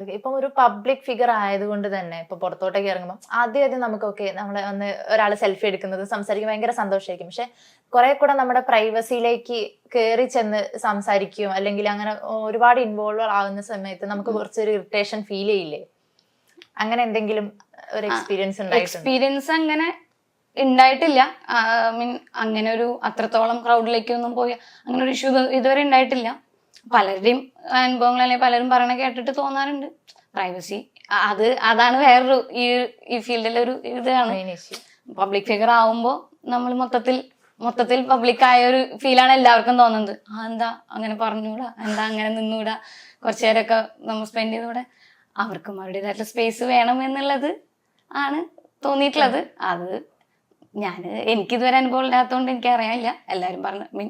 ഇപ്പം ഒരു public figure ആയതുകൊണ്ട് തന്നെ ഇപ്പൊ പുറത്തോട്ടേക്ക് ഇറങ്ങുമ്പോൾ ആദ്യം നമുക്കൊക്കെ നമ്മളെ വന്ന് ഒരാൾ സെൽഫി എടുക്കുന്നത് സംസാരിക്കും ഭയങ്കര സന്തോഷമായിരിക്കും. പക്ഷെ കുറെ കൂടെ നമ്മുടെ പ്രൈവസിയിലേക്ക് കയറി ചെന്ന് സംസാരിക്കുകയോ അല്ലെങ്കിൽ അങ്ങനെ ഒരുപാട് ഇൻവോൾവ് ആവുന്ന സമയത്ത് നമുക്ക് കുറച്ചൊരു ഇറിറ്റേഷൻ ഫീൽ ചെയ്യില്ലേ? അങ്ങനെ എന്തെങ്കിലും ഒരു എക്സ്പീരിയൻസ് എക്സ്പീരിയൻസ് അങ്ങനെ ഉണ്ടായിട്ടില്ല. മീൻ അങ്ങനെ ഒരു അത്രത്തോളം ക്രൗഡിലേക്കൊന്നും പോയി അങ്ങനെ ഒരു ഇഷ്യൂ ഇതുവരെ ഉണ്ടായിട്ടില്ല. പലരുടെയും അനുഭവങ്ങൾ അല്ലെങ്കിൽ പലരും പറയണ കേട്ടിട്ട് തോന്നാറുണ്ട് പ്രൈവസി അതാണ് വേറൊരു ഈ ഫീൽഡിലെ ഒരു ഇതാണ്. പബ്ലിക് ഫിഗർ ആവുമ്പോൾ നമ്മൾ മൊത്തത്തിൽ പബ്ലിക് ആയ ഒരു ഫീലാണ് എല്ലാവർക്കും തോന്നുന്നത്. എന്താ അങ്ങനെ പറഞ്ഞൂടാ, എന്താ അങ്ങനെ നിന്നൂടാ, കുറച്ചു നേരമൊക്കെ നമ്മൾ സ്പെൻഡ് ചെയ്തൂടെ, അവർക്കും അവരുടേതായിട്ടുള്ള സ്പേസ് വേണം എന്നുള്ളത് ആണ് തോന്നിയിട്ടുള്ളത്. അത് എനിക്കിതുവരെ അനുഭവം ഇല്ലാത്തതുകൊണ്ട് എനിക്ക് അറിയാനില്ല. എല്ലാരും പറഞ്ഞു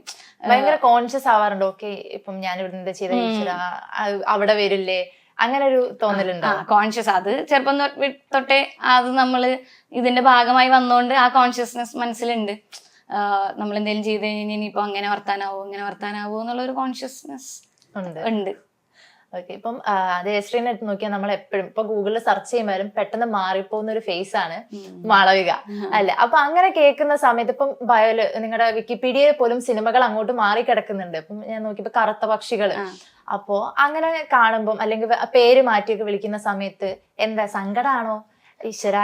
ഭയങ്കര കോൺഷ്യസ് ആവാറുണ്ട്. ഓക്കെ ഇപ്പം ഞാൻ ഇവിടെ ചെയ്ത അവിടെ വരില്ലേ, അങ്ങനെ ഒരു തോന്നലുണ്ട്. കോൺഷ്യസ് അത് ചെറുപ്പം തൊട്ടേ അത് നമ്മള് ഇതിന്റെ ഭാഗമായി വന്നോണ്ട് ആ കോൺഷ്യസ്നെസ് മനസ്സിലുണ്ട്. നമ്മൾ എന്തെങ്കിലും ചെയ്ത് കഴിഞ്ഞാൽ ഇനിയിപ്പോ അങ്ങനെ വർത്താനാവോ എന്നുള്ള ഒരു കോൺഷ്യസ്നെസ് ഉണ്ട്. ഓക്കെ, ഇപ്പം ജയശ്രീനെ എടുത്ത് നോക്കിയാൽ നമ്മൾ എപ്പോഴും ഇപ്പൊ ഗൂഗിളിൽ സെർച്ച് ചെയ്യുമ്പോഴും പെട്ടെന്ന് മാറിപ്പോകുന്ന ഒരു ഫേസ് ആണ് മാളവിക അല്ലെ? അപ്പൊ അങ്ങനെ കേൾക്കുന്ന സമയത്ത് ഇപ്പം ബയോല് നിങ്ങളുടെ വിക്കിപീഡിയയിൽ പോലും സിനിമകൾ അങ്ങോട്ട് മാറി കിടക്കുന്നുണ്ട്. ഇപ്പം ഞാൻ നോക്കിയപ്പോ കറുത്ത പക്ഷികള്. അപ്പോ അങ്ങനെ കാണുമ്പം അല്ലെങ്കിൽ പേര് മാറ്റിയൊക്കെ വിളിക്കുന്ന സമയത്ത് എന്താ സങ്കടാണോ? ഈശ്വര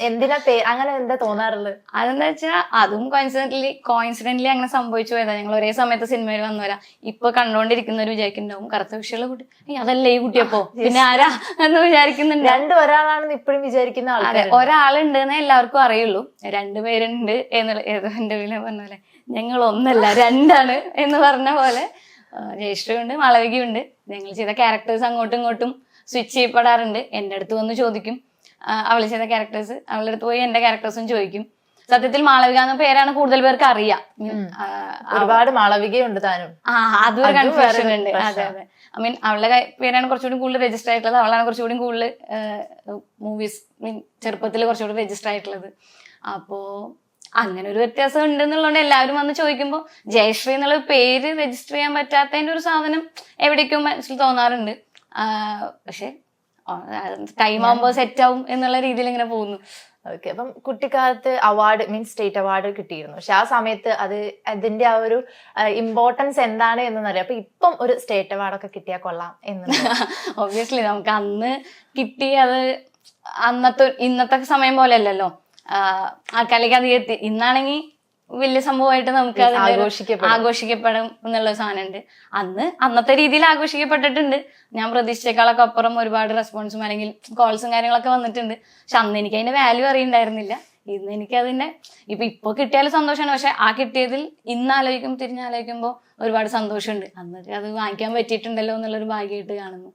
എന്തിനാ അങ്ങനെ എന്താ തോന്നാറുള്ളത്? അതെന്താ വെച്ചാൽ അതും കോയിൻസിഡന്റലി അങ്ങനെ സംഭവിച്ചു പോയതാ. ഞങ്ങൾ ഒരേ സമയത്ത് സിനിമയിൽ വന്നവരാ. ഇപ്പൊ കണ്ടോണ്ടിരിക്കുന്നവര് വിചാരിക്കുന്നുണ്ടാവും കറുത്ത വിഷയമുള്ള കുട്ടി അതല്ലേ ഈ കുട്ടിയപ്പോ പിന്നെ ആരാ എന്ന് വിചാരിക്കുന്നുണ്ട്. ഒരാളാണെന്ന് ഇപ്പോഴും വിചാരിക്കുന്ന ആൾക്കാർ ഒരാളുണ്ട് എന്ന് എല്ലാവർക്കും അറിയുള്ളൂ. രണ്ടുപേരുണ്ട് എന്നുള്ള ഏതോ എന്റെ പറഞ്ഞ പോലെ ഞങ്ങൾ ഒന്നല്ല രണ്ടാണ് എന്ന് പറഞ്ഞ പോലെ ജയശ്രീയുണ്ട് മാളവികയുണ്ട്. ഞങ്ങൾ ചെയ്ത ക്യാരക്ടേഴ്സ് അങ്ങോട്ടും ഇങ്ങോട്ടും സ്വിച്ച് ചെയ്യപ്പെടാറുണ്ട്. എന്റെ അടുത്ത് വന്ന് ചോദിക്കും അവള് ചെയ്ത ക്യാരക്ടേഴ്സ്, അവളുടെ അടുത്ത് പോയി എന്റെ ക്യാരക്ടേഴ്സും ചോദിക്കും. സത്യത്തിൽ മാളവിക എന്ന പേരാണ് കൂടുതൽ പേർക്ക് അറിയാം. ഒരുപാട് മാളവികയുണ്ട് താനും. അതൊരു കൺഫ്യൂഷൻ ഉണ്ട്. അതെ ഐ മീൻ അവളുടെ പേരാണ് കുറച്ചുകൂടി കൂടുതൽ രജിസ്റ്റർ ആയിട്ടുള്ളത്. അവളാണ് കുറച്ചുകൂടി കൂടുതൽ മൂവീസ് ചെറുപ്പത്തിൽ കുറച്ചുകൂടി രജിസ്റ്റർ ആയിട്ടുള്ളത്. അപ്പോ അങ്ങനെ ഒരു വ്യത്യാസം ഉണ്ടെന്നുള്ളതുകൊണ്ട് എല്ലാവരും വന്ന് ചോദിക്കുമ്പോൾ ജയശ്രീ എന്നുള്ള പേര് രജിസ്റ്റർ ചെയ്യാൻ പറ്റാത്തതിന്റെ ഒരു സാധനം എവിടേക്കും മനസ്സിൽ തോന്നാറുണ്ട്. പക്ഷെ ടൈം ആകുമ്പോൾ സെറ്റ് ആവും എന്നുള്ള രീതിയിൽ ഇങ്ങനെ പോകുന്നു. ഓക്കെ, അപ്പം കുട്ടിക്കാലത്ത് അവാർഡ് മീൻസ് സ്റ്റേറ്റ് അവാർഡ് കിട്ടിയിരുന്നു. പക്ഷെ ആ സമയത്ത് അതിന്റെ ആ ഒരു ഇമ്പോർട്ടൻസ് എന്താണ് എന്നറിയാം. അപ്പൊ ഇപ്പം ഒരു സ്റ്റേറ്റ് അവാർഡൊക്കെ കിട്ടിയാൽ കൊള്ളാം എന്ന് ഒബ്വിയസ്ലി നമുക്ക് അന്ന് കിട്ടി അത് ഇന്നത്തെ സമയം പോലെ അല്ലല്ലോ. ആൾക്കാരിലേക്ക് അത് എത്തി. ഇന്നാണെങ്കിൽ വലിയ സംഭവമായിട്ട് നമുക്ക് അത് ആഘോഷിക്കപ്പെടും എന്നുള്ള സാധനമുണ്ട്. അന്നത്തെ രീതിയിൽ ആഘോഷിക്കപ്പെട്ടിട്ടുണ്ട്. ഞാൻ പ്രതീക്ഷിച്ചേക്കാളൊക്കെ അപ്പുറം ഒരുപാട് റെസ്പോൺസും അല്ലെങ്കിൽ കോൾസും കാര്യങ്ങളൊക്കെ വന്നിട്ടുണ്ട്. പക്ഷെ അന്ന് എനിക്ക് അതിന്റെ വാല്യൂ അറിയണ്ടായിരുന്നില്ല. ഇന്ന് എനിക്ക് അതിന്റെ ഇപ്പൊ കിട്ടിയാലും സന്തോഷമാണ്. പക്ഷെ ആ കിട്ടിയതിൽ തിരിഞ്ഞാലോചിക്കുമ്പോൾ ഒരുപാട് സന്തോഷമുണ്ട്. അന്നൊക്കെ അത് വാങ്ങിക്കാൻ പറ്റിയിട്ടുണ്ടല്ലോ എന്നുള്ളൊരു ഭാഗ്യമായിട്ട് കാണുന്നു.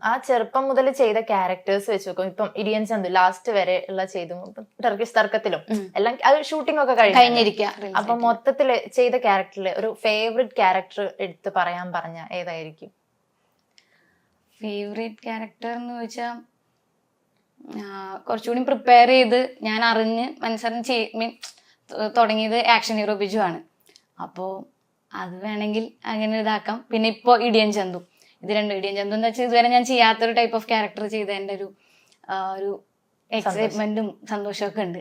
ആ ചെറുപ്പം മുതൽ ചെയ്ത ക്യാരക്ടേഴ്സ് വെച്ച് നോക്കും. ഇപ്പം ഇടിയൻ ചന്തു ലാസ്റ്റ് വരെ ഉള്ള ചെയ്തു, ടർക്കിഷ് തർക്കത്തിലും എല്ലാം അത് ഷൂട്ടിംഗ് ഒക്കെ കഴിഞ്ഞിരിക്കുക. അപ്പൊ മൊത്തത്തില് ചെയ്ത ക്യാരക്ടറില് ഒരു ഫേവറേറ്റ് ക്യാരക്ടർ എടുത്ത് പറഞ്ഞ ഏതായിരിക്കും? ഫേവറേറ്റ് ക്യാരക്ടർ എന്ന് ചോദിച്ചാൽ കുറച്ചുകൂടി പ്രിപ്പയർ ചെയ്ത് ഞാൻ അറിഞ്ഞ് മനസ്സറിഞ്ഞ് തുടങ്ങിയത് ആക്ഷൻ ഹീറോ ബിജു ആണ്. അപ്പോ അത് വേണമെങ്കിൽ അങ്ങനെ ഇതാക്കാം. പിന്നെ ഇപ്പോ ഇടിയൻ ചന്തു. ഇത് രണ്ടും ഇടിയൻ ചന്തു എന്താ വെച്ചാൽ ഇതുവരെ ഞാൻ ചെയ്യാത്തൊരു ടൈപ്പ് ഓഫ് ക്യാരക്ടർ ചെയ്തതിന്റെ ഒരു എക്സൈറ്റ്മെന്റും സന്തോഷമൊക്കെ ഉണ്ട്.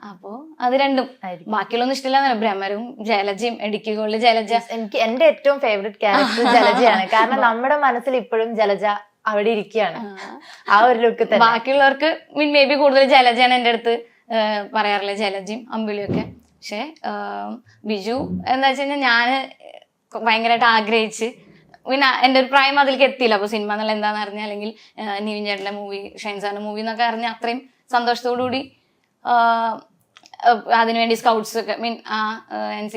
അപ്പോ അത് രണ്ടും. ബാക്കിയുള്ളൊന്നും ഇഷ്ടമില്ല. ഭ്രമരവും ജലജയും ഇടുക്കി ഗോൾഡ് ജലജ എന്റെ ഏറ്റവും ഫേവറേറ്റ് ക്യാരക്ടർ ജലജയാണ്. കാരണം നമ്മുടെ മനസ്സിൽ ഇപ്പോഴും ജലജ അവിടെ ഇരിക്കുകയാണ് ആ ഒരു ലുക്ക്. ബാക്കിയുള്ളവർക്ക് മേ ബി കൂടുതൽ ജലജയാണ് എന്റെ അടുത്ത് പറയാറില്ല, ജലജയും അമ്പിളിയും ഒക്കെ. പക്ഷെ ബിജു എന്താ വെച്ച് കഴിഞ്ഞാൽ ഞാൻ ഭയങ്കരമായിട്ട് ആഗ്രഹിച്ച് പിന്നെ എൻ്റെ ഒരു പ്രായം അതിലേക്ക് എത്തിയില്ല. അപ്പോൾ സിനിമ എന്നുള്ള എന്താണെന്ന് അറിഞ്ഞാൽ അല്ലെങ്കിൽ നിവിൻ ചേട്ടൻ്റെ മൂവി ഷൈൻ സാറിൻ്റെ മൂവി എന്നൊക്കെ അറിഞ്ഞാൽ അത്രയും സന്തോഷത്തോടു കൂടി അതിനുവേണ്ടി സ്കൗട്ട്സ് ഒക്കെ NC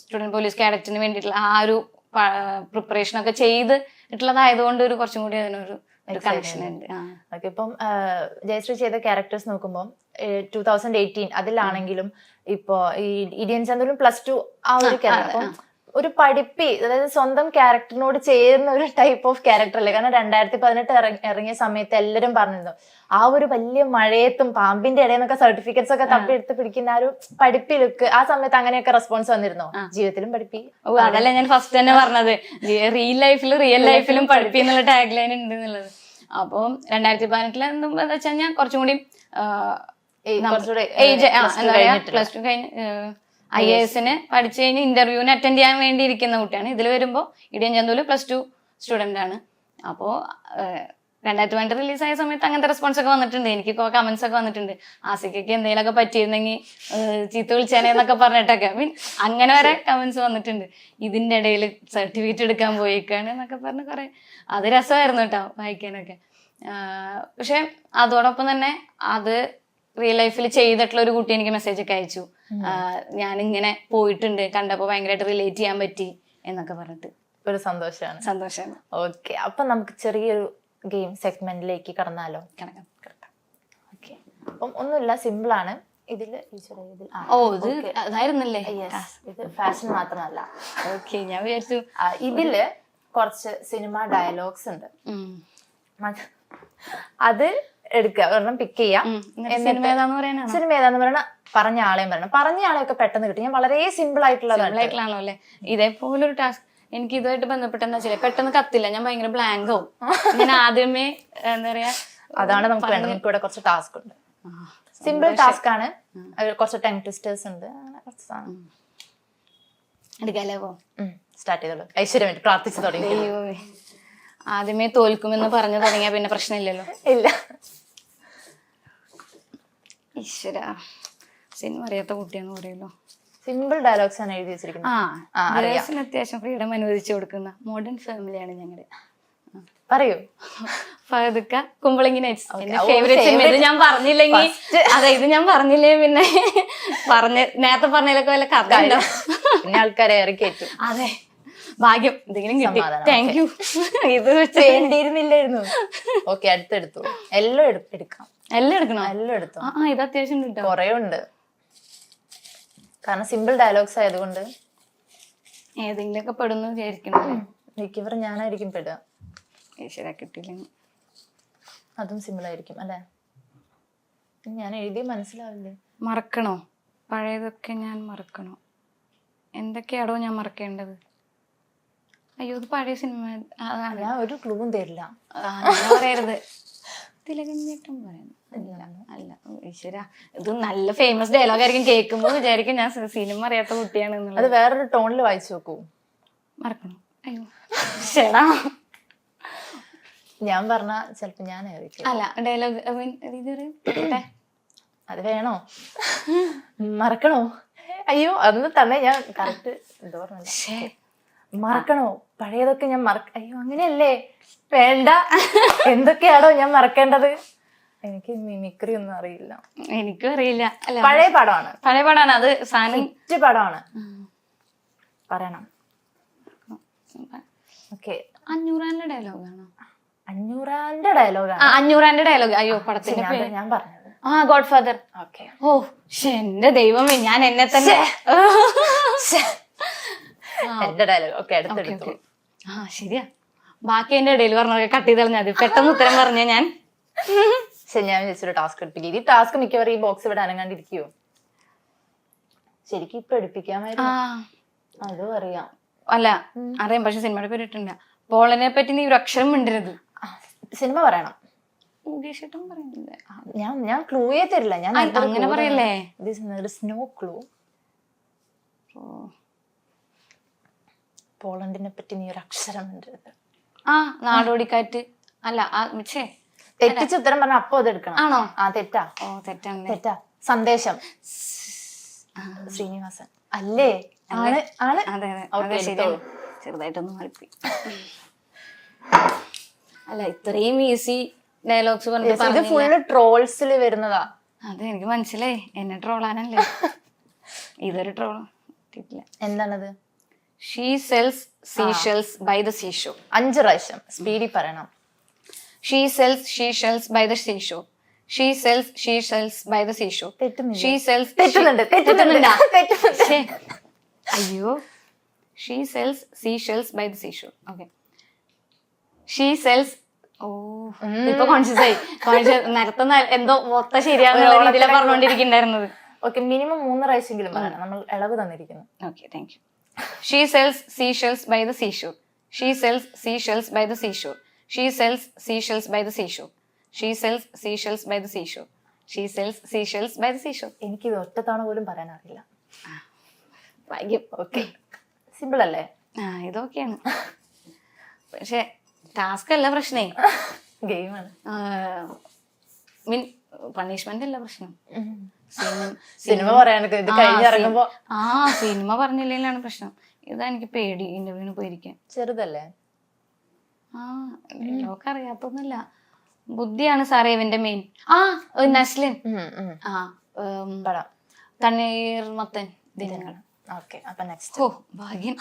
സ്റ്റുഡൻറ് പോലീസ് കാഡറ്റിന് വേണ്ടിയിട്ടുള്ള ആ ഒരു പ്രിപ്പറേഷനൊക്കെ ചെയ്തിട്ടുള്ളതായതുകൊണ്ട് ഒരു കുറച്ചും കൂടി അതിനൊരു കണക്ഷൻ ഉണ്ട്. ഓക്കെ, ഇപ്പം ജയശ്രീ ചെയ്ത ക്യാരക്ടേഴ്സ് നോക്കുമ്പോൾ 2018 അതിലാണെങ്കിലും ഇപ്പോ ഈ ഇടിയൻ ചന്ദുലും +2 ആ ഒരു ക്യാരക്ടർ ഒരു പഠിപ്പി, അതായത് സ്വന്തം ക്യാരക്ടറിനോട് ചേരുന്ന ഒരു ടൈപ്പ് ഓഫ് ക്യാരക്ടർ അല്ലേ? കാരണം 2018 ഇറങ്ങിയ സമയത്ത് എല്ലാവരും പറഞ്ഞിരുന്നു ആ ഒരു വലിയ മഴയത്തും പാമ്പിന്റെ ഇടയിൽ നിന്നൊക്കെ സർട്ടിഫിക്കറ്റ്സ് ഒക്കെ തപ്പിയെടുത്ത് പിടിക്കുന്ന ആ ഒരു പഠിപ്പി ലുക്ക്. ആ സമയത്ത് അങ്ങനെയൊക്കെ റെസ്പോൺസ് വന്നിരുന്നോ? ജീവിതത്തിലും പഠിപ്പി? അതല്ല ഞാൻ ഫസ്റ്റ് തന്നെ പറഞ്ഞത്, റിയൽ ലൈഫിലും പഠിപ്പി എന്നുള്ള ടാഗ് ലൈൻ ഉണ്ട് എന്നുള്ളത്. അപ്പോൾ 2018 എന്താ വെച്ച് കഴിഞ്ഞാൽ കുറച്ചും കൂടി കുറച്ചുകൂടെ ഏജ് എന്താ പറയാ പ്ലസ് ടു കഴിഞ്ഞ് IAS പഠിച്ചു കഴിഞ്ഞ് ഇന്റർവ്യൂവിന് അറ്റൻഡ് ചെയ്യാൻ വേണ്ടി ഇരിക്കുന്ന കുട്ടിയാണ്. ഇതിൽ വരുമ്പോൾ ഇടിയൻ ചന്തൂല് +2 സ്റ്റുഡന്റ് ആണ്. അപ്പോൾ 2020 റിലീസായ സമയത്ത് അങ്ങനത്തെ റെസ്പോൺസ് ഒക്കെ വന്നിട്ടുണ്ട്. എനിക്ക് കമന്റ്സ് ഒക്കെ വന്നിട്ടുണ്ട്, ആസിക്കൊക്കെ എന്തെങ്കിലുമൊക്കെ പറ്റിയിരുന്നെങ്കിൽ ചീത്ത വിളിച്ചേനെ എന്നൊക്കെ പറഞ്ഞിട്ടൊക്കെ അങ്ങനെ വരെ കമന്റ്സ് വന്നിട്ടുണ്ട്. ഇതിന്റെ ഇടയിൽ സർട്ടിഫിക്കറ്റ് എടുക്കാൻ പോയിക്കാണ് എന്നൊക്കെ പറഞ്ഞ് കുറെ, അത് രസമായിരുന്നു കേട്ടോ വായിക്കാനൊക്കെ. പക്ഷെ അതോടൊപ്പം തന്നെ അത് റിയൽ ലൈഫിൽ ചെയ്തിട്ടുള്ള ഒരു കുട്ടി എനിക്ക് മെസ്സേജ് ഒക്കെ അയച്ചു, ഞാനിങ്ങനെ പോയിട്ടുണ്ട്, കണ്ടപ്പോൾ ഭയങ്കരമായിട്ട് റിലേറ്റ് ചെയ്യാൻ പറ്റി എന്നൊക്കെ പറഞ്ഞിട്ട് ഒരു സന്തോഷമാണ്. ഓക്കെ, അപ്പൊ നമുക്ക് ചെറിയൊരു ഗെയിം സെഗ്മെന്റിലേക്ക് കടന്നാലോ? ഓക്കെ, അപ്പം ഒന്നുമില്ല, സിമ്പിൾ ആണ്. ഇതില് അതായിരുന്നല്ലേ, ഇത് ഫാഷൻ മാത്രമല്ല. ഓക്കെ, ഞാൻ വിചാരിച്ചു ഇതില് കുറച്ച് സിനിമ ഡയലോഗ്സ് ഉണ്ട്, അത് എടുക്കുക, ഒരെണ്ണം പിക്ക് ചെയ്യാം. സിനിമ ഏതാന്ന് പറയണ പറഞ്ഞ ആളെയും പറയണം. പറഞ്ഞ ആളെയൊക്കെ പെട്ടെന്ന് കിട്ടും. ഞാൻ വളരെ സിമ്പിൾ ആയിട്ടുള്ളതാണല്ലോ അല്ലെ. ഇതേപോലൊരു ടാസ്ക് എനിക്ക് ഇതുമായിട്ട് ബന്ധപ്പെട്ട എന്താ വെച്ചാൽ പെട്ടെന്ന് കത്തില്ല, ഞാൻ ഭയങ്കര ബ്ലാങ്ക് ആവും. ഞാൻ ആദ്യമേ എന്താ പറയാ, അതാണ് നമുക്ക് വേണ്ടത്. നമുക്ക് ഇവിടെ കുറച്ച് ടാസ്ക് ഉണ്ട്, സിമ്പിൾ ടാസ്ക് ആണ്, കുറച്ച് ടങ് ട്വിസ്റ്റേഴ്സ് ഉണ്ട്, കുറച്ച് സാധനം എടുക്കാലോ. സ്റ്റാർട്ട് ചെയ്തോളൂ. ഐശ്വര്യം പ്രാർത്ഥിച്ചു തുടങ്ങി. ആദ്യമേ തോൽക്കുമെന്ന് പറഞ്ഞു തുടങ്ങിയാ പിന്നെ പ്രശ്നമില്ലല്ലോ. ഇല്ല, ഈശ്വര, സിനിമ അറിയാത്ത കുട്ടിയാന്ന് പറയുമല്ലോ. സിമ്പിൾ ഡയലോഗ്സ് ആണ് എഴുതി വെച്ചിരിക്കുന്നത്. അത്യാവശ്യം ഫ്രീഡം അനുവദിച്ചു കൊടുക്കുന്ന മോഡേൺ ഫാമിലിയാണ് ഞങ്ങളുടെ. പറയൂ. ഫഹദ്ക്ക, കുമ്പളങ്ങി നൈറ്റ്സ് എന്റെ ഫേവറേറ്റ് സിനിമ. ഇത് ഞാൻ പറഞ്ഞില്ലെങ്കിൽ, അതെ ഇത് ഞാൻ പറഞ്ഞില്ലേ പിന്നെ നേരത്തെ പറഞ്ഞതിലൊക്കെ വല്ല കഥ ഉണ്ടോ, പിന്നെ ആൾക്കാരെ ഇറക്കിയേറ്റു. അതെ, ഭാഗ്യം, എന്തെങ്കിലും കിട്ടി, താങ്ക് യു. ഇത് വേണ്ടിയിരുന്നില്ലായിരുന്നു. ഓക്കെ, അടുത്തെടുത്തു. എല്ലാം എടുക്കാം. എല്ലാം എടുക്കണോ? എല്ലാം എടുത്തു. ഇത് അത്യാവശ്യം കൊറേ ഉണ്ട്, കാരണം സിമ്പിൾ ഡയലോഗ്സ് ആയതുകൊണ്ട് ഏതെങ്കിലുമൊക്കെ പെടുന്നു വിചാരിക്കണം. മിക്കവാറും ഞാനായിരിക്കും പെടുക. ഈശ്വര, കിട്ടിയില്ലെങ്കിൽ അതും സിമ്പിൾ ആയിരിക്കും അല്ലെ. ഞാൻ എഴുതി മനസ്സിലാവില്ലേ? മറക്കണോ? പഴയതൊക്കെ ഞാൻ മറക്കണോ? എന്തൊക്കെയാടോ ഞാൻ മറക്കേണ്ടത്? അയ്യോ, ഇത് പഴയ സിനിമ. ഞാൻ ഒരു ക്ലൂവും തരില്ല. പറയരുത്. തിലകഞ്ഞേട്ടൻ പറയുന്നു അല്ല. ഈശ്വര, ഇത് നല്ല ഫേമസ് ഡയലോഗ് ആയിരിക്കും. കേൾക്കുമ്പോൾ വിചാരിക്കും ഞാൻ സിനിമ അറിയാത്ത കുട്ടിയാണ്. അത് വേറൊരു ടോണിൽ വായിച്ചു നോക്കൂ. മറക്കണോ? അയ്യോ ശരാ, ഞാൻ പറഞ്ഞ ചിലപ്പോ ഞാൻ അല്ല ഡയലോഗ് അത് വേണോ? മറക്കണോ? അയ്യോ, അന്ന് തന്നെ ഞാൻ കറക്റ്റ് എന്താ പറഞ്ഞ, മറക്കണോ? പഴയതൊക്കെ ഞാൻ അയ്യോ അങ്ങനെയല്ലേ, വേണ്ട. എന്തൊക്കെയാണോ ഞാൻ മറക്കേണ്ടത്? എനിക്ക് മിമിക്രി ഒന്നും അറിയില്ല. എനിക്കും അറിയില്ല. പഴയ പടമാണ്. അത് സാധനം പടമാണ്. പറയണം. ഓക്കെ, 500 ഡയലോഗാണോ? 500 ഡയലോഗാണ്. 500 ഡയലോഗ്. അയ്യോ, പടത്തിന്റെ ഞാൻ പറഞ്ഞത് ഗോഡ് ഫാദർ. ഓക്കെ. ഓ എന്റെ ദൈവമേ, ഞാൻ എന്നെ തന്നെ എന്റെ ഡയലോഗ്. ഓക്കെ, അടുത്തെടുത്തു. ശരിയാ, ബാക്കി എന്റെ ഇടയിൽ പറഞ്ഞൊക്കെ കട്ട് ചെയ്ത് കളഞ്ഞാൽ മതി. പെട്ടെന്ന് ഉത്തരം പറഞ്ഞ ഞാൻ. ശരി, ഞാൻ വിളിച്ചൊരു ടാസ്ക് എടുപ്പിക്കും. ഈ ടാസ്ക് മിക്കവാറും ഈ ബോക്സ് ഇവിടെ അനങ്ങാണ്ടിരിക്കുവോ? ശരിക്കും ഇപ്പൊ എടുപ്പിക്കാമായിരുന്നു. അതും അറിയാം. അല്ല അറിയാം, പക്ഷെ സിനിമയുടെ പേര് ഇട്ടില്ല. പോളനെ പറ്റി നീ ഒരു അക്ഷരം മിണ്ടരുത്. സിനിമ പറയണം. ഞാൻ ക്ലൂയെ തരില്ല. ഞാൻ അങ്ങനെ പറയല്ലേ. Snow clue. പോളണ്ടിനെ പറ്റി നീ ഒരു അക്ഷരം മിണ്ടരുത്. നാടോടിക്കാറ്റ്. അല്ല, തെറ്റിച്ച് ഉത്തരം പറഞ്ഞ അപ്പൊ അത് എടുക്കണം. ആണോ? തെറ്റാ. തെറ്റാ. സന്ദേശം. ശ്രീനിവാസൻ അല്ലേ? ചെറുതായിട്ടൊന്ന് മാറിപ്പോയി. അല്ല, ഇത്രയും ഈസി ഡയലോഗ്സ് ഇത് ഫുള്ള് ട്രോൾസിൽ വരുന്നതാ. അതെ, എനിക്ക് മനസ്സിലായി. എന്നെ ട്രോളാനല്ലേ. ഇതൊരു ട്രോൾ കിട്ടിയിട്ടില്ല. എന്താണത്? She sells seashells by the seashore. 5 പ്രാവശ്യം സ്പീഡിൽ പറയണം. She sells seashells by the seashore. She sells seashells by the seashore. She sells. തെറ്റുന്നുണ്ട്. അയ്യോ. She sells seashells by the seashore. Okay. She sells. ഇപ്പൊ കോൺഷ്യസ് ആയി. നേരത്തെ എന്തോ മൊത്തം ശരിയാണെന്നുള്ള രീതിയിലാണ് പറഞ്ഞുകൊണ്ടിരിക്കുന്നുണ്ടായിരുന്നത്. ഓക്കെ, മിനിമം 3 പ്രാവശ്യമെങ്കിലും പറയണം. നമ്മൾ ഇളവ് തന്നിരിക്കുന്നു. Okay, thank you. She sells seashells by the seashore. She sells seashells by the seashore. She sells seashells by the seashore. She sells seashells by the seashore. She sells seashells by the seashore. എനിക്ക് ഇത് ഒറ്റത്തവണ പോലും പറയാൻ അറിയില്ല. ഭാഗ്യം. Okay, simple അല്ലേ? ഇതൊക്കെയാണ്. പക്ഷെ ടാസ്ക് അല്ല പ്രശ്നേ, ഗെയിമാണ്. മീൻ പണിഷ്മെന്റ് അല്ല പ്രശ്നം. സിനിമ പറയാനൊക്കെ ഇത് കഴിഞ്ഞിറങ്ങുമ്പോ സിനിമ പറഞ്ഞില്ലാണ് പ്രശ്നം. ഇതാ എനിക്ക് പേടി ഇന്റർവ്യൂവിന് പോയിരിക്കാൻ. ചെറുതല്ലേ? ലോക്ക് അറിയാത്തൊന്നുമില്ല. ബുദ്ധിയാണ് സാറേ ഇവന്റെ മെയിൻ. നസ്ലിൻ. തണ്ണീർമത്തൻ ദിനങ്ങൾ. ഓക്കെ, അപ്പൊ നെക്സ്റ്റ്. ഓ ഭാഗ്യം.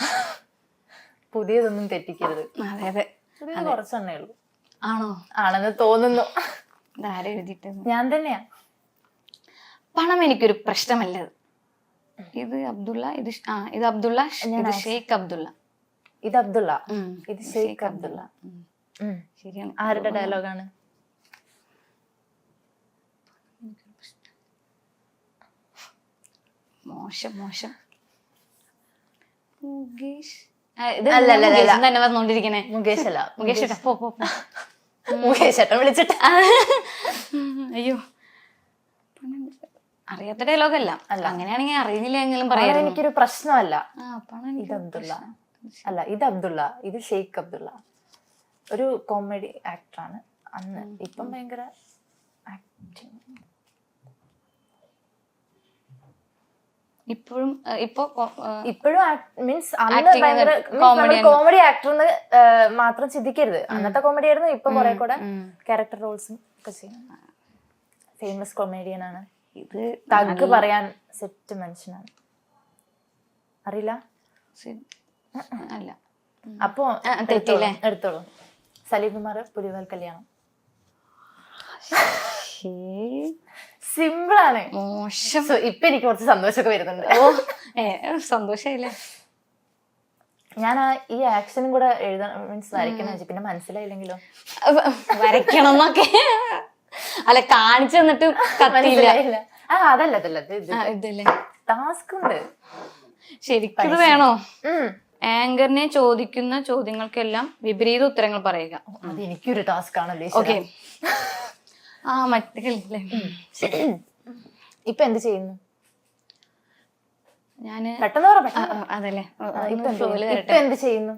പുതിയതൊന്നും തെറ്റിക്കരുത്. അതെ അതെ, കുറച്ചെണ്ണേ ഉള്ളൂ. ആണോ? ആണെന്ന് തോന്നുന്നു. ഇതാരെ എഴുതിട്ട്? ഞാൻ തന്നെയാ. പണം എനിക്കൊരു പ്രശ്നമല്ല. ഇത് അബ്ദുള്ള, ഇത് അബ്ദുള്ള, ഇത് ഷെയ്ഖ് അബ്ദുള്ള. ഇത് അബ്ദുള്ള, ഇത് ഷെയ്ഖ് അബ്ദുള്ള. ശരിയാണ്. ആരുടെ ഡയലോഗാണ്? മോശം മോശം. മുകേഷ് തന്നെ വന്നോണ്ടിരിക്കണേ. മുകേഷ് അല്ല, മുകേഷ് ഏട്ടാ. പോ മുകേഷ് ഏട്ടൻ വിളിച്ചിട്ട്. അയ്യോ, അറിയാത്ത ഡയലോഗല്ല. അങ്ങനെയാണെങ്കിൽ അറിയുന്നില്ല എങ്കിലും പറയാം. എനിക്കൊരു പ്രശ്നമല്ല. ഇത് അബ്ദുള്ള അല്ല, ഇത് അബ്ദുള്ള, ഇത് ഷെയ്ഖ് അബ്ദുള്ള. ഒരു കോമഡി ആക്ടറാണ് അന്ന്. ഇപ്പം ഭയങ്കര ആക്ടിങ്. ഇപ്പോഴും മീൻസ് അന്ന് ഭയങ്കര കോമഡി ആക്ടർന്ന് മാത്രം ചിന്തിക്കരുത്. അന്നത്തെ കോമഡി ആയിരുന്നു. ഇപ്പൊ കുറെ കൂടെ ക്യാരക്ടർ റോൾസും ഒക്കെ ചെയ്യും. ഫേമസ് കൊമേഡിയൻ ആണ്. ഇത് തഗ് പറയാൻ സെറ്റ് മനുഷ്യനാണ്. അറിയില്ല? അല്ല. അപ്പൊ എടുത്തോളൂ. സലീംകുമാർ, പുലിവാൽ കല്യാണം. സിമ്പിൾ ആണ്. മോശം. ഇപ്പൊ എനിക്ക് കുറച്ച് സന്തോഷമൊക്കെ വരുന്നുണ്ട്. സന്തോഷായില്ലേ? ഞാൻ ഈ ആക്ഷനും കൂടെ എഴുതാൻ മീൻസ് വരയ്ക്കണം വെച്ചു. പിന്നെ മനസ്സിലായില്ലെങ്കിലോ? വരയ്ക്കണം എന്നൊക്കെ അല്ല, കാണിച്ചു തന്നിട്ട് മനസ്സിലായില്ല. അതല്ല ഇതല്ലേ ടാസ്ക് ഉണ്ട്. ശരിക്കും ഇത് വേണോ? ആങ്കറിനെ ചോദിക്കുന്ന ചോദ്യങ്ങൾക്കെല്ലാം വിപരീത ഉത്തരങ്ങൾ പറയുക. അത് എനിക്കൊരു ടാസ്ക് ആണല്ലേ. ഓക്കെ. മറ്റേ ഇപ്പൊ എന്ത് ചെയ്യുന്നു? ഞാന് പെട്ടെന്ന് അതല്ലേ ഇപ്പൊ എന്ത് ചെയ്യുന്നു?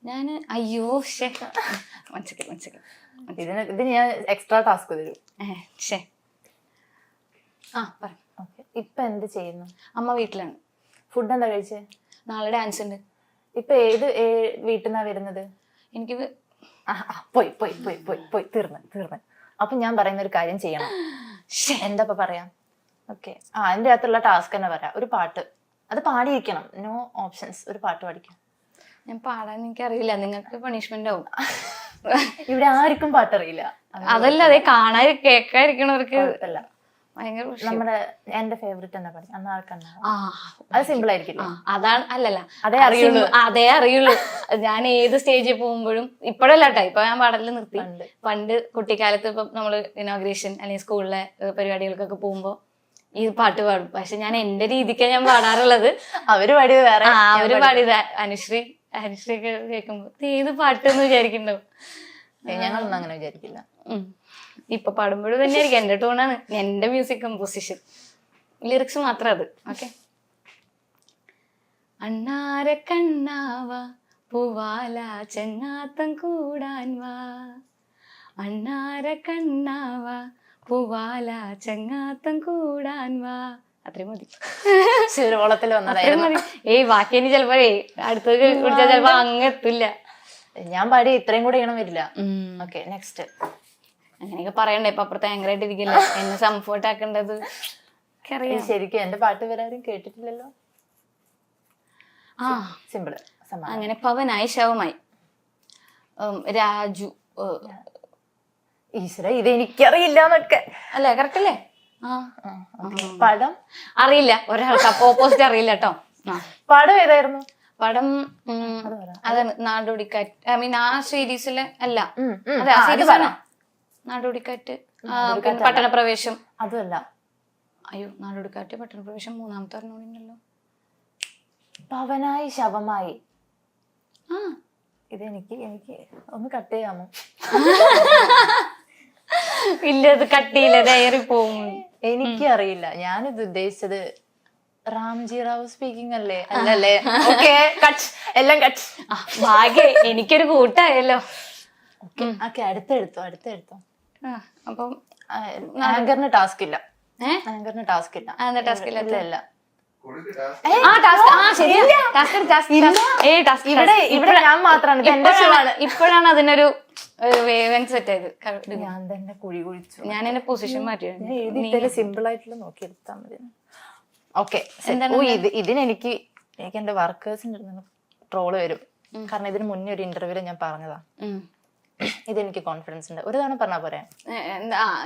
ഞാന് അയ്യോ ഇതിന് ഞാൻ എക്സ്ട്രാ ടാസ്ക് തരും. ഇപ്പൊ എന്ത് ചെയ്യുന്നു? അമ്മ വീട്ടിലാണ്. ഫുഡ് എന്താ കഴിച്ചേ? നാളെ ഡാൻസ് ഉണ്ട്. ഇപ്പൊ ഏത് വീട്ടിൽ നിന്നാ വരുന്നത്? എനിക്ക് പോയി പോയി പോയി പോയി പോയി തീർന്ന്. അപ്പൊ ഞാൻ പറയുന്ന ഒരു കാര്യം ചെയ്യണം. എന്താ പറയാം? ഓക്കെ, അതിന്റെ അകത്തുള്ള ടാസ്ക് തന്നെ പറയാം. ഒരു പാട്ട്, അത് പാടിയിരിക്കണം. No options. ഒരു പാട്ട് പാടിക്കും. ഞാൻ പാടാൻ എനിക്കറിയില്ല. നിങ്ങൾക്ക് പണിഷ്മെന്റ് ആവും. ഇവിടെ ആർക്കും പാട്ടറിയില്ല. അതല്ല, അതെ കാണാൻ കേൾക്കാതിരിക്കണവർക്ക് ഭയങ്കര. നമ്മുടെ എന്റെ ഫേവറേറ്റ് എന്നാ പാടി അന്ന് ആർക്കన్నా? അത് സിമ്പിൾ ആയിരിക്കില്ല. അതാണ്. അല്ലല്ല, അതേ അറിയുള്ളൂ. ഞാൻ ഏത് സ്റ്റേജിൽ പോകുമ്പോഴും ഇപ്പോഴല്ലാട്ടോ, ഇപ്പൊ ഞാൻ പാടല് നിർത്തി. പണ്ട് കുട്ടിക്കാലത്ത് ഇപ്പൊ നമ്മള് ഇനോഗ്രേഷൻ അല്ലെങ്കിൽ സ്കൂളിലെ പരിപാടികൾക്കൊക്കെ പോകുമ്പോ ഈ പാട്ട് പാടും. പക്ഷെ ഞാൻ എന്റെ രീതിക്കാണ് ഞാൻ പാടാറുള്ളത്. അവര് പാടിയത് വേറെ. അവര് പാടിയത് അനുശ്രീ ഒക്കെ കേൾക്കുമ്പോ ഏത് പാട്ടെന്ന് വിചാരിക്കണ്ടാവും. ഞങ്ങളൊന്നും അങ്ങനെ വിചാരിക്കില്ല. ഇപ്പൊ പാടുമ്പോഴും തന്നെയായിരിക്കും. എന്റെ ടൂണാണ്, എന്റെ മ്യൂസിക് കമ്പോസിഷൻ, ലിറിക്സ് മാത്രം അത്. ഓക്കെ. അണ്ണാര കണ്ണാവ പൂവാല ചെങ്ങാത്തം കൂടാൻ വാ, അണ്ണാര കണ്ണാവ പൂവാല ചെങ്ങാത്തം കൂടാൻ വാ. അത്രയും മതി. ശിവോളത്തിൽ വന്നതായിരുന്നു. ബാക്കി ഇനി ചിലപ്പോ അടുത്തത് കുടിച്ചാൽ ചിലപ്പോ അങ്ങ് എത്തില്ല. ഞാൻ പാടി ഇത്രയും കൂടെ ചെയ്യണം വരില്ല. Okay, next. അങ്ങനെയൊക്കെ പറയണ്ടേ? ഇപ്പൊ അപ്പുറത്ത് ഭയങ്കരമായിട്ട് ഇരിക്കില്ല. എന്നെ കംഫർട്ട് ആക്കേണ്ടത് ശരിക്കും എന്റെ പാട്ട് വരാരും കേട്ടിട്ടില്ലല്ലോ. സിമ്പിള്. അങ്ങനെ പവനായി ശവമായി. രാജു. ഈശ്വര, ഇത് എനിക്കറിയില്ല എന്നൊക്കെ അല്ലേ? കറക്റ്റ് അല്ലേ? പടം അറിയില്ല. ഒരാൾക്ക് അപ്പൊ ഓപ്പോസിറ്റ് അറിയില്ല കേട്ടോ. പടം ഏതായിരുന്നു? പടം അതാണ് നാടോടിക്കാറ്റ്. ഐ മീൻ ആ സീരീസിലെ അല്ല. അതെ, ആ സീരീസ് ആണ് നാടോടിക്കാറ്റ്. പട്ടണപ്രവേശം അതുമല്ല. അയ്യോ, നാടോടിക്കാറ്റ് പട്ടണപ്രവേശം മൂന്നാമത്തെ പറഞ്ഞോണ്ടല്ലോ. പവനായി ശവമായി. ഇത് എനിക്ക് ഒന്ന് കട്ട് ചെയ്യാമോ? ഇല്ല, ഇത് കട്ടിയില്ല, ഡയറി പോകും. എനിക്ക് അറിയില്ല, ഞാനിത് ഉദ്ദേശിച്ചത് റാംജി റാവു സ്പീക്കിംഗ് അല്ലേ? അല്ലല്ലേ? ഓക്കെ, കട്ട്, എല്ലാം കട്ട്. ഭാഗ്യ, എനിക്കൊരു കൂട്ടായല്ലോ. ഓക്കെ, അടുത്തെടുത്തോ. അപ്പം ആങ്കറിന് ടാസ്ക് ഇല്ല. ആങ്കറിന് ടാസ്ക് ഇല്ല. ഇല്ല. ഇവിടെ ഞാൻ മാത്രമാണ്. ഇപ്പോഴാണ് അതിനൊരു സെറ്റ് ആയത്. ഞാൻ തന്നെ കുഴി കുഴിച്ചു. ഞാൻ എന്റെ പൊസിഷൻ മാറ്റി. സിമ്പിൾ ആയിട്ടുള്ള നോക്കി എടുത്താൽ മതി. ഓക്കെ, ഇതിനെനിക്ക് എന്റെ വർക്കേഴ്സിന്റെ ട്രോള് വരും. കാരണം ഇതിന് മുന്നേ ഒരു ഇന്റർവ്യൂല് ഞാൻ പറഞ്ഞതാ. ഇതെനിക്ക് കോൺഫിഡൻസ് ഉണ്ട്. ഒരു തവണ പറഞ്ഞാ പോരെ?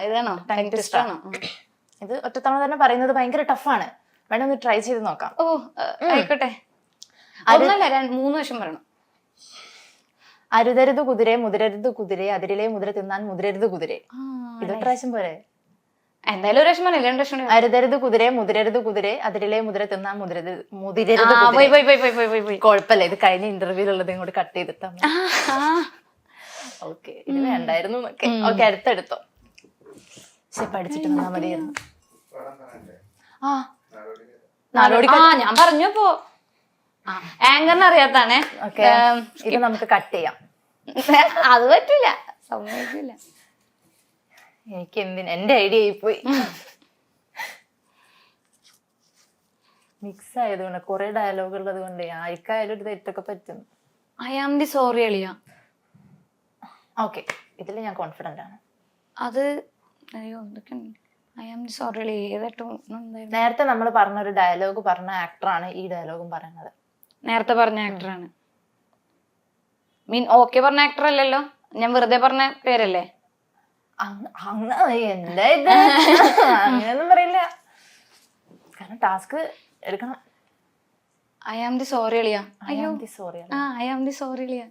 ഇതാണോ? ഇത് ഒറ്റത്തവണ തന്നെ പറയുന്നത് ഭയങ്കര ടഫാണ്. വേണം ഒന്ന് ട്രൈ ചെയ്ത് നോക്കാം. ഓ ആയിക്കോട്ടെ. 3 വർഷം പറയണം. അരുതരുത് കുതിരെ, മുതിരരുത് കുതിരെ, അതിരിലെ മുതിര തിന്നാൻ മുതിരരുത് കുതിരെ. ഇതൊരു പ്രാവശ്യം പോരെ? എന്തായാലും ഒരു വർഷം പറയില്ല, 2 വർഷം. അരുതരുത് കുതിരെ, മുതിരരുത് കുതിരെ, അതിരിലെ മുതിര തിന്നാൻ മുതിരരുത്. കുഴപ്പമില്ല, ഇത് കഴിഞ്ഞ ഇന്റർവ്യൂലുള്ളത് ഇങ്ങോട്ട് കട്ട് ചെയ്തിട്ടാ. ഓക്കെ, ഇത് വേണ്ടായിരുന്നു. ഓക്കെ, അടുത്തെടുത്തോ. പക്ഷെ പഠിച്ചിട്ട് വന്നാ മതിയായിരുന്നു. ഞാൻ പറഞ്ഞപ്പോ ആങ്കറിന് അറിയാത്താണേ. ഓക്കെ, ഇത് നമുക്ക് കട്ട് ചെയ്യാം. അത് പറ്റില്ല, സമ്മതിക്കില്ല. എനിക്ക് എന്റെ ഐഡിയ ആയിപ്പോയി. മിക്സ് ആയതുകൊണ്ട് കുറെ ഡയലോഗ് ഉള്ളത് കൊണ്ട് ആർക്കായാലും ഒരു തെറ്റൊക്കെ പറ്റും. ഐ ആം ദി സോറി അളിയ. ഓക്കെ, ഇതിൽ ഞാൻ കോൺഫിഡന്റ് ആണ്. അത് അയ്യോ എന്തൊക്കെ ഐ ആം ദി സോറി അളിയ ഏതായിട്ടും. നേരത്തെ നമ്മൾ പറഞ്ഞ ഒരു ഡയലോഗ് പറഞ്ഞ ആക്ടറാണ് ഈ ഡയലോഗും പറയുന്നത്. നേരത്തെ പറഞ്ഞ ആക്ടറാണ്. ഓക്കെ പറഞ്ഞ ആക്ടർ അല്ലല്ലോ, ഞാൻ വെറുതെ പറഞ്ഞ പേരല്ലേ? എന്താ ഇത്? അങ്ങനെയൊന്നും പറയില്ല, കാരണം ടാസ്ക് എടുക്കണം. ഐ ആം ദി സോറി അളിയ. അയ്യോ sorry. I am the sorry അളിയ.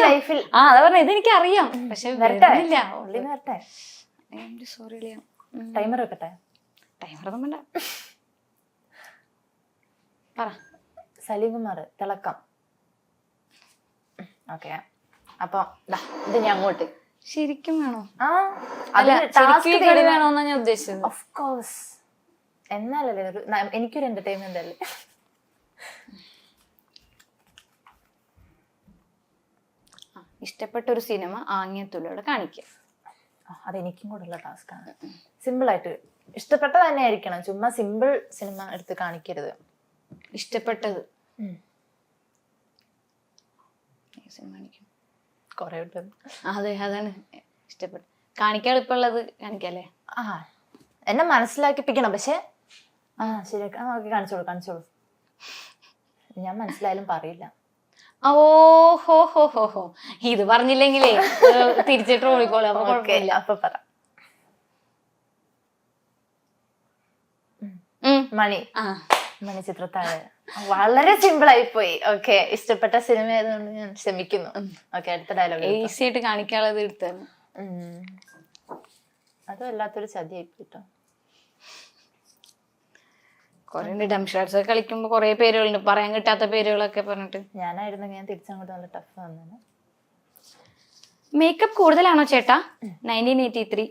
ലൈഫിൽ അതാ പറഞ്ഞ ഇതെനിക്കറിയാം, പക്ഷെ വരട്ടെ. ഐ ആം ദി സോറി അളിയ. ടൈമർ വെക്കട്ടെ? ടൈമർ ഒന്നും വേണ്ട, പറ. സലീംകുമാർ, തിളക്കം. ഓക്കെ, അപ്പൊ ഇത് ഞാൻ അങ്ങോട്ട്. ശരിക്കും വേണോ? വേണോന്നാ ഞാൻ ഉദ്ദേശിച്ചത്. ഓഫ് കോഴ്സ്, എന്നാലല്ലേ എനിക്കൊരു എന്റർടൈൻമെന്റ് അല്ലേ. ഇഷ്ടപ്പെട്ട ഒരു സിനിമ ആംഗ്യത്തിലൂടെ കാണിക്കുക. അതെനിക്കും കൂടെ ഉള്ള ടാസ്കാണ്. സിമ്പിൾ ആയിട്ട് ഇഷ്ടപ്പെട്ട തന്നെ ആയിരിക്കണം. ചുമ്മാ സിമ്പിൾ സിനിമ എടുത്ത് കാണിക്കരുത്. ഇഷ്ടപ്പെട്ടത് കൊറേ ഉണ്ട്. അതെ, അതാണ് ഇഷ്ടപ്പെട്ട. കാണിക്കാൻ എളുപ്പമുള്ളത് കാണിക്കല്ലേ. എന്നെ മനസ്സിലാക്കിപ്പിക്കണം. പക്ഷെ ശരി, കാണിച്ചോളൂ. ഞാൻ മനസ്സിലായാലും പറയില്ല. ഓഹോ, ഇത് പറഞ്ഞില്ലെങ്കിലേ തിരിച്ചിട്ട് ഓടിക്കോളൂ. അപ്പൊ പറ. മണി ചിത്രത്താഴ്. വളരെ സിമ്പിൾ ആയി പോയി. ഓക്കെ, ഇഷ്ടപ്പെട്ട സിനിമ ആയതുകൊണ്ട് ഞാൻ ക്ഷമിക്കുന്നു. ഓക്കെ, അടുത്ത ഡയലോഗ്. ഈസി ആയിട്ട് കാണിക്കാനുള്ളത് എടുത്താണ്. അത് വല്ലാത്തൊരു ചതിയായി പോയിട്ടോ. കൊറേ ഡം ഷോട്ട്സ് ഒക്കെ കളിക്കുമ്പോ കൊറേ പേരുകളുണ്ട്, പറയാൻ കിട്ടാത്ത പേരുകളൊക്കെ പറഞ്ഞിട്ട്. ഞാനായിരുന്നെങ്കിൽ ഞാൻ തിരിച്ചങ്ങോട്ട് നല്ല ടഫ് വന്നു. മേക്കപ്പ് കൂടുതലാണോ ചേട്ടാ? 1983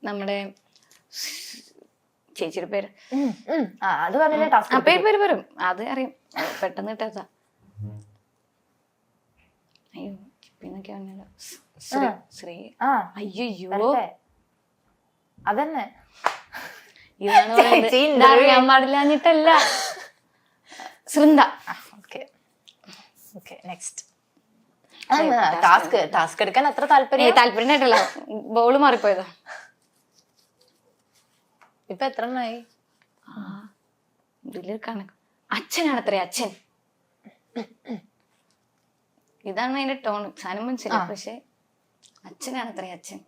നമ്മുടെ ചേച്ചിയുടെ പേര്. അത് പറഞ്ഞ പേര് വരും, അത് അറിയാം, പെട്ടെന്ന് കിട്ടാത്ത. അയ്യോ പിന്നൊക്കെ വന്നല്ലോ. ശ്രീ. അയ്യോ അതന്നെ, ഇതാണ് അറിയാൻ പാടില്ലാഞ്ഞിട്ടല്ല. ശൃന്ദ. നെക്സ്റ്റ്. ടാസ്ക് എടുക്കാൻ അത്ര താല്പര്യമായിട്ടല്ല, ബോള് മാറിപ്പോയതാ. ഇപ്പൊ എത്ര എണ്ണമായി? ഇതില് കണക്ക്. അച്ഛനാണത്രേ, അച്ഛൻ. ഇതാണ് അതിന്റെ ടോൺ. സാധനം മനസ്സിലായി, പക്ഷെ അച്ഛനാണത്രേ, അച്ഛൻ.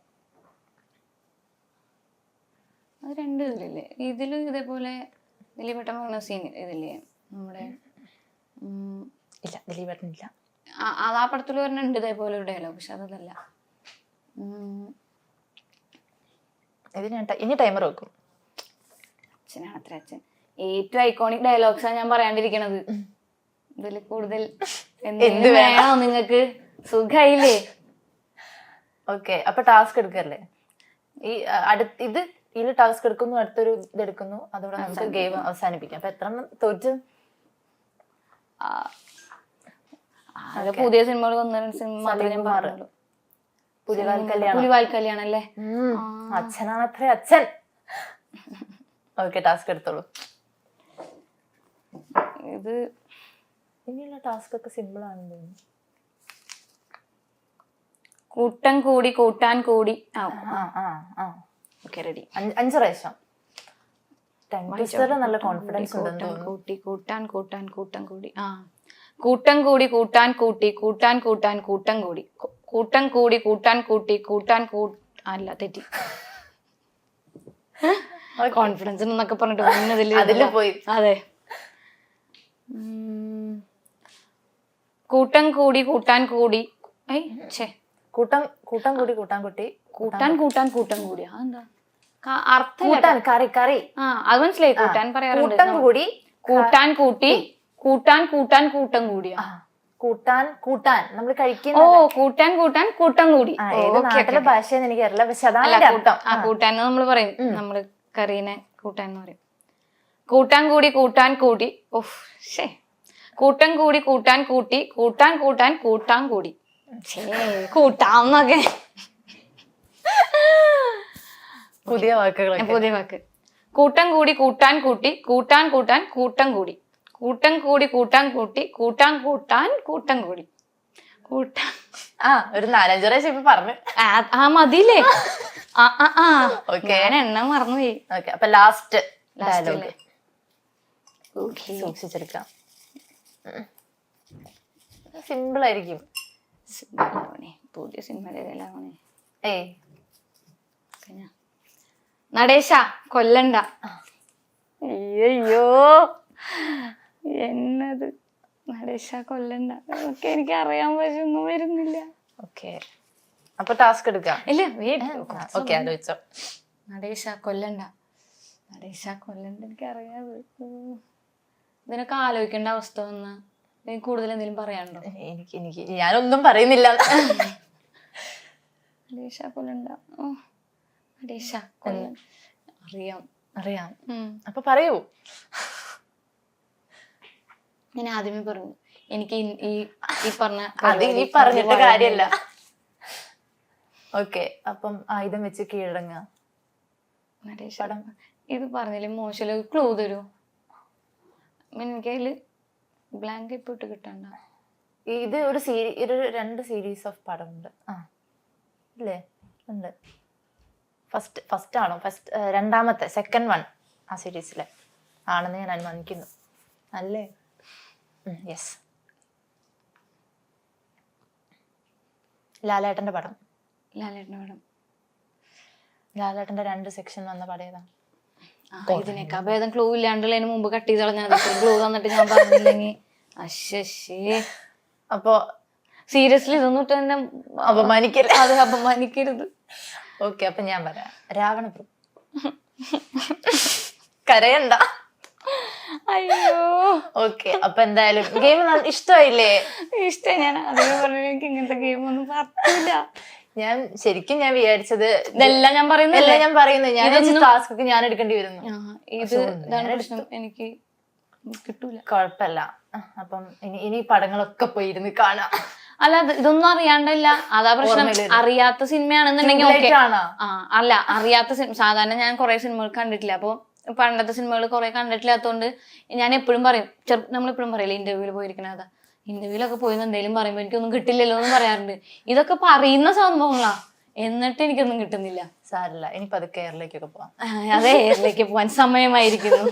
അത് 2 ഇതിലില്ലേ? ഇതിലും ഇതേപോലെ ദിലീപേട്ടൻ പറഞ്ഞ സീൻ ഇതില്ലേ നമ്മുടെ? ഇല്ല, ദിലീപേട്ടനില്ല. ആ പടത്തിൽ പറഞ്ഞിട്ടുണ്ട് ഇതേപോലെ ഒരു ഡയലോഗ്, പക്ഷെ അതല്ല. ഇനി ടൈമർ വെക്കും. അച്ഛനാണത്രേ, അച്ഛൻ. ഏറ്റവും ഐക്കോണിക് ഡയലോഗ്സാണ് ഞാൻ പറയാണ്ടിരിക്കണത്. ഇതിൽ കൂടുതൽ എന്ത് വേണോ നിങ്ങക്ക്? സുഖായില്ലേ? ഓക്കെ, അപ്പൊ ടാസ്ക് എടുക്കല്ലേ? ഈ ഇതിൽ ടാസ്ക് എടുക്കുന്നു, അടുത്തൊരു ഇത് എടുക്കുന്നു, അതോടെ നമുക്ക് ഗെയിം അവസാനിപ്പിക്കാം. അപ്പൊ എത്ര തോറ്റ്? പുതിയ സിനിമകൾ വന്ന സിനിമ മാത്രമേ ഞാൻ പറഞ്ഞുള്ളൂ. പുലിവാൽ കല്യാണം അല്ലേ? അച്ഛനാണത്രേ, അച്ഛൻ. ഓക്കെ, ടാസ്ക് എടുത്തോളൂ. ഇത് ഇനിയുള്ള ടാസ്ക് ഒക്കെ സിമ്പിൾ ആണെന്ന് തോന്നുന്നു. കൂട്ടം കൂടി കൂട്ടാൻ കൂടി. Okay, ready. 5 പ്രാവശ്യം. നല്ല കോൺഫിഡൻസ് ഉണ്ടെന്ന് കൂട്ടി കൂട്ടാൻ കൂട്ടാൻ കൂട്ടം കൂടി. കൂട്ടം കൂടി കൂട്ടാൻ കൂട്ടി കൂട്ടാൻ കൂട്ടാൻ കൂട്ടം കൂടി. കൂട്ടം കൂടി കൂട്ടാൻ കൂട്ടി കൂട്ടാൻ അല്ല, തെറ്റി. കോൺഫിഡൻസ് എന്നൊക്കെ പറഞ്ഞിട്ട് അതില് പോയി. അതെ. കൂട്ടം കൂടി കൂട്ടാൻ കൂടി. കൂട്ടം കൂടി കൂട്ടാൻ കൂട്ടി കൂട്ടാൻ കൂട്ടാൻ കൂട്ടം കൂടി. അതെന്താ അർത്ഥം? കറി കറി. അത് മനസ്സിലായി. കൂട്ടാൻ പറയാറുണ്ട്. കൂടി കൂട്ടാൻ കൂട്ടി കൂട്ടാൻ കൂട്ടാൻ കൂട്ടം കൂടിയാ. കൂട്ടാൻ നമ്മൾ കഴിക്കുന്ന. കൂട്ടാൻ കൂട്ടാൻ കൂട്ടം കൂടി. നാട്ടിലെ ഭാഷയെന്ന് എനിക്കറിയില്ല, പക്ഷെ അതാണ് കൂട്ടാൻ നമ്മൾ പറയും. നമ്മള് കറീനെ കൂട്ടാൻ എന്ന് പറയും. കൂട്ടാൻ കൂടി കൂട്ടാൻ കൂടി. കൂട്ടം കൂടി കൂട്ടാൻ കൂട്ടി കൂട്ടാൻ കൂട്ടാൻ കൂട്ടാൻ കൂടി. കൂട്ടാന്നൊക്കെ പുതിയ വാക്ക്. കൂട്ടം കൂടി കൂട്ടാൻ കൂട്ടി കൂട്ടാൻ കൂട്ടാൻ കൂട്ടം കൂടി. കൂട്ടം കൂടി കൂട്ടാൻ കൂട്ടി കൂട്ടാൻ കൂട്ടാൻ കൂട്ടം കൂടി. ഒരു 4-5 പ്രാവശ്യം പറഞ്ഞു. മതിയില്ലേ? ഞാൻ എണ്ണം മറന്നുപോയി. അപ്പൊ ലാസ്റ്റ് സൂക്ഷിച്ചെടുക്കാം. സിമ്പിൾ ആയിരിക്കും. പുതിയ സിനിമ ഏയ് നടേശ കൊല്ലണ്ട. അയ്യോ, എന്നത് നടേശ കൊല്ലണ്ട. ഒക്കെ എനിക്ക് അറിയാൻ പക്ഷെ ഒന്നും വരുന്നില്ല. ഓക്കെ, അപ്പൊ ടാസ്ക് എടുക്കാം. ഇല്ല, ഓക്കെ, ആലോചിച്ചോ. നടേശ കൊല്ലണ്ട. നടേശ കൊല്ലണ്ട എനിക്കറിയാതെ. ഇതിനൊക്കെ ആലോചിക്കേണ്ട അവസ്ഥ വന്ന കൂടുതൽ എന്തെങ്കിലും പറയാനുണ്ടോ? എനിക്ക് ഞാനൊന്നും പറയുന്നില്ല. നടേശ കൊല്ലണ്ട. നടേശ അറിയാം. അപ്പൊ പറയൂ. ഞാൻ ആദ്യമേ പറഞ്ഞു, എനിക്ക് ഈ പറഞ്ഞ പറഞ്ഞിട്ട് കാര്യല്ല. ഓക്കെ, അപ്പം ആയുധം വെച്ച് കീഴടങ്ങുക. പടം ഇത് പറഞ്ഞില്ലേ മോശം ക്ലൂ തരൂ. എനിക്കതില് ബ്ലാങ്ക് ഇപ്പൊ ഇട്ട് കിട്ടണ്ട. ഇത് ഒരു 2 സീരീസ് ഓഫ് പടം ഉണ്ട്. ഇല്ലേ? ഉണ്ട്. ഫസ്റ്റ് ആണോ? രണ്ടാമത്തെ സെക്കൻഡ് വൺ ആ സീരീസിലെ ആണെന്ന് ഞാൻ അനുമാനിക്കുന്നു. അല്ലേ? യെസ്. ലാലേട്ടന്റെ പടം. ലാലേട്ടന്റെ 2 സെക്ഷൻ വന്ന പടം ഏതാ? ഇതിനേക്കാ ഭേദം ക്ലൂ ഇല്ലാണ്ടുള്ളതിന് മുമ്പ് കട്ട് ചെയ്ത് കളഞ്ഞാൽ ക്ലൂ തന്നിട്ട് ഞാൻ പറഞ്ഞില്ലെങ്കിൽ. അപ്പൊ സീരിയസ്ലി ഇതൊന്നും തന്നെ അപമാനിക്കരുത്. ഓക്കെ, അപ്പൊ ഞാൻ പറയാം. രാവണപ്രഭു. കരയണ്ട. അയ്യോ. ഓക്കെ, അപ്പൊ എന്തായാലും ഗെയിം ഇഷ്ടമായില്ലേ? ഇഷ്ടം. ഞാൻ അതേ പറഞ്ഞു, എനിക്ക് ഇങ്ങനത്തെ ഗെയിം ഒന്നും പറ്റില്ല. ഞാൻ വിചാരിച്ചത് ഇതെല്ലാം ഞാൻ പറയുന്നു. ഞാൻ ടാസ്ക് ഒക്കെ ഞാൻ എടുക്കേണ്ടി വരുന്നു. ഇതാണ് പ്രശ്നം, എനിക്ക് കിട്ടൂല. കുഴപ്പമില്ല. അപ്പം ഇനി പടങ്ങളൊക്കെ പോയി ഇരുന്ന് കാണാം. അല്ല, ഇതൊന്നും അറിയാണ്ടല്ല, അതാ പ്രശ്നം. അറിയാത്ത സിനിമയാണെന്നുണ്ടെങ്കിൽ അല്ല, അറിയാത്ത സാധാരണ ഞാൻ കുറെ സിനിമകൾ കണ്ടിട്ടില്ല. അപ്പൊ പണ്ടത്തെ സിനിമകൾ കുറെ കണ്ടിട്ടില്ലാത്തതുകൊണ്ട് ഞാൻ എപ്പോഴും പറയും, നമ്മളെപ്പോഴും പറയില്ല ഇന്റർവ്യൂവിൽ പോയിരിക്കണ അതാ, ഇന്റർവ്യൂലൊക്കെ പോയി എന്തെങ്കിലും പറയുമ്പോൾ എനിക്കൊന്നും കിട്ടില്ലല്ലോ എന്ന് പറയാറുണ്ട്. ഇതൊക്കെ പറയുന്ന സംഭവങ്ങളാ, എന്നിട്ട് എനിക്കൊന്നും കിട്ടുന്നില്ല. സാരില്ല, ഇനി പതുക്കെ എയറിലേക്കൊക്കെ പോവാം. അതെ, എയറിലേക്ക് പോവാൻ സമയമായിരിക്കുന്നു.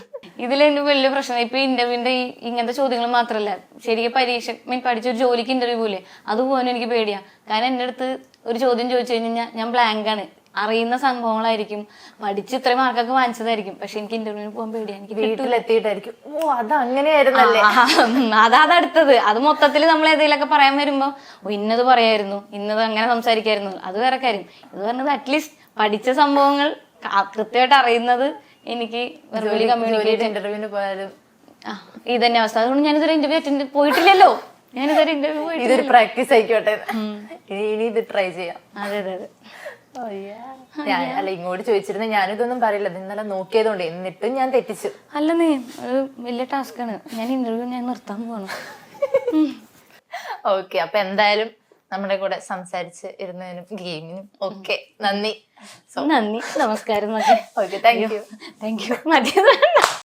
ഇതിലെന്റെ വലിയ പ്രശ്നം ഇപ്പൊ ഇന്റർവ്യൂവിന്റെ ഇങ്ങനത്തെ ചോദ്യങ്ങൾ മാത്രല്ല, ശരിക്കും പരീക്ഷ പഠിച്ചൊരു ജോലിക്ക് ഇന്റർവ്യൂ പോലെ അതുപോലും എനിക്ക് പേടിയാ. കാരണം എന്റെ അടുത്ത് ഒരു ചോദ്യം ചോദിച്ചു കഴിഞ്ഞാൽ ഞാൻ ബ്ലാങ്ക് ആണ്. അറിയുന്ന സംഭവങ്ങളായിരിക്കും, പഠിച്ച് ഇത്രയും മാർക്കൊക്കെ വാങ്ങിച്ചതായിരിക്കും, പക്ഷെ എനിക്ക് ഇന്റർവ്യൂവിന് പോകാൻ പേടിയാ. എനിക്ക് വീട്ടിലെത്തിയിട്ടായിരിക്കും അതങ്ങനെയായിരുന്നല്ലേ. അതടുത്തത് അത് മൊത്തത്തിൽ നമ്മൾ ഏതെങ്കിലുമൊക്കെ പറയാൻ വരുമ്പോ ഇന്നത് പറയായിരുന്നു, ഇന്നത് അങ്ങനെ സംസാരിക്കായിരുന്നു, അത് വേറെ കാര്യം. ഇത് പറഞ്ഞത് അറ്റ്ലീസ്റ്റ് പഠിച്ച സംഭവങ്ങൾ കൃത്യമായിട്ട് അറിയുന്നത് എനിക്ക് വെർബലി കമ്മ്യൂണിക്കേറ്റ്. ഇന്റർവ്യൂവിന് പോയാലും ഇതന്നെ അവസ്ഥ. അതുകൊണ്ട് ഞാനിതൊരു ഇന്റർവ്യൂ അറ്റൻഡ് പോയിട്ടില്ലല്ലോ. ഞാനിതൊരു ഇന്റർവ്യൂ പോയിട്ട് ഇതൊരു പ്രാക്ടീസ് ആയിക്കോട്ടെ, ഇനി ഇത് ട്രൈ ചെയ്യാം. അതെ അതെ അതെ. ഞാൻ അല്ല ഇങ്ങോട്ട് ചോദിച്ചിരുന്ന ഞാനിതൊന്നും പറയില്ല, ഇത് ഇന്നലെ നോക്കിയതുകൊണ്ട്, എന്നിട്ടും ഞാൻ തെറ്റിച്ചു. അല്ല നീ ഒരു വലിയ ടാസ്ക്കാണ്. ഞാൻ ഇന്റർവ്യൂ ഞാൻ നിർത്താൻ പോകണം. ഓക്കെ, അപ്പൊ എന്തായാലും നമ്മുടെ കൂടെ സംസാരിച്ച് ഇരുന്നതിനും ഗെയിമിനും ഒക്കെ നന്ദി. നന്ദി, നമസ്കാരം. Okay, thank you. Thank you. മതി.